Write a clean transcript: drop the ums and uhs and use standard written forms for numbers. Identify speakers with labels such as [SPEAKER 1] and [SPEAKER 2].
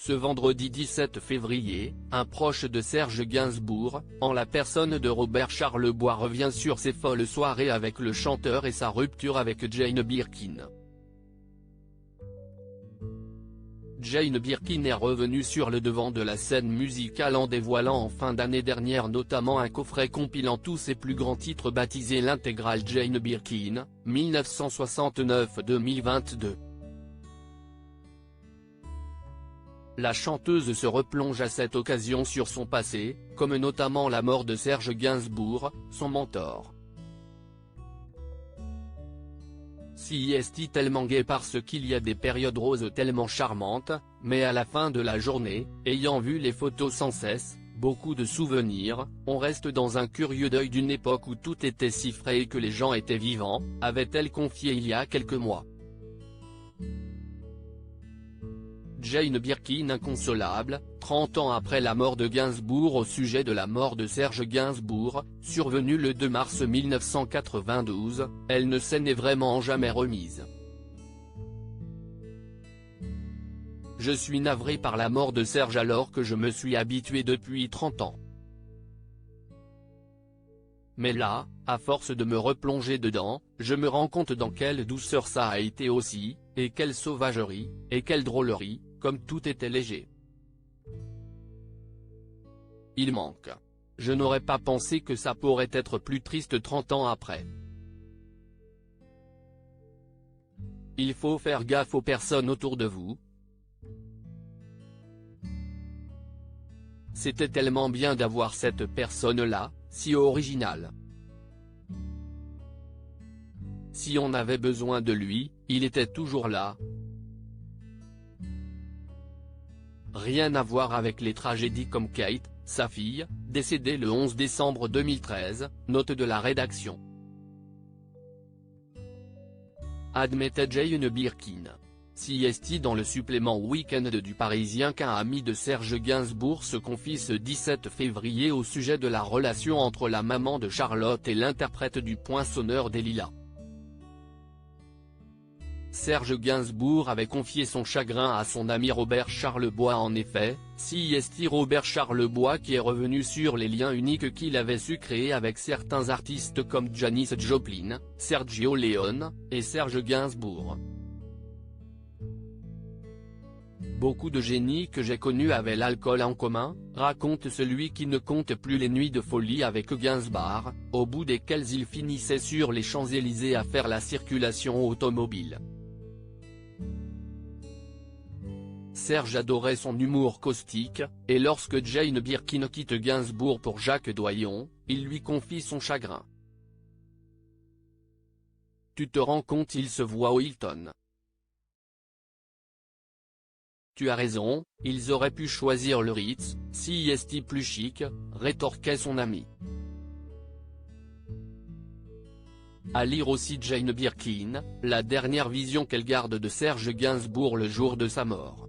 [SPEAKER 1] Ce vendredi 17 février, un proche de Serge Gainsbourg, en la personne de Robert Charlebois, revient sur ses folles soirées avec le chanteur et sa rupture avec Jane Birkin. Jane Birkin est revenue sur le devant de la scène musicale en dévoilant en fin d'année dernière notamment un coffret compilant tous ses plus grands titres baptisé l'intégrale Jane Birkin, 1969-2022. La chanteuse se replonge à cette occasion sur son passé, comme notamment la mort de Serge Gainsbourg, son mentor. Si est tellement gai parce qu'il y a des périodes roses tellement charmantes, mais à la fin de la journée, ayant vu les photos sans cesse, beaucoup de souvenirs, on reste dans un curieux deuil d'une époque où tout était si frais et que les gens étaient vivants, avait-elle confié il y a quelques mois. Jane Birkin inconsolable, 30 ans après la mort de Gainsbourg. Au sujet de la mort de Serge Gainsbourg, survenue le 2 mars 1992, elle ne s'en est vraiment jamais remise. Je suis navrée par la mort de Serge alors que je me suis habituée depuis 30 ans. Mais là, à force de me replonger dedans, je me rends compte dans quelle douceur ça a été aussi, et quelle sauvagerie, et quelle drôlerie, comme tout était léger. Il manque. Je n'aurais pas pensé que ça pourrait être plus triste 30 ans après. Il faut faire gaffe aux personnes autour de vous. C'était tellement bien d'avoir cette personne-là, si originale. Si on avait besoin de lui, il était toujours là. Rien à voir avec les tragédies comme Kate, sa fille, décédée le 11 décembre 2013, note de la rédaction. Admettait Jane Birkin. Si est dans le supplément week-end du Parisien qu'un ami de Serge Gainsbourg se confie ce 17 février au sujet de la relation entre la maman de Charlotte et l'interprète du Poinçonneur des Lilas. Serge Gainsbourg avait confié son chagrin à son ami Robert Charlebois. En effet, si est Robert Charlebois qui est revenu sur les liens uniques qu'il avait su créer avec certains artistes comme Janis Joplin, Sergio Leone, et Serge Gainsbourg. Beaucoup de génies que j'ai connus avaient l'alcool en commun, raconte celui qui ne compte plus les nuits de folie avec Gainsbourg, au bout desquelles il finissait sur les Champs-Élysées à faire la circulation automobile. Serge adorait son humour caustique, et lorsque Jane Birkin quitte Gainsbourg pour Jacques Doyon, il lui confie son chagrin. Tu te rends compte, il se voit au Hilton. Tu as raison, ils auraient pu choisir le Ritz, si est plus chic, rétorquait son ami. À lire aussi Jane Birkin, la dernière vision qu'elle garde de Serge Gainsbourg le jour de sa mort.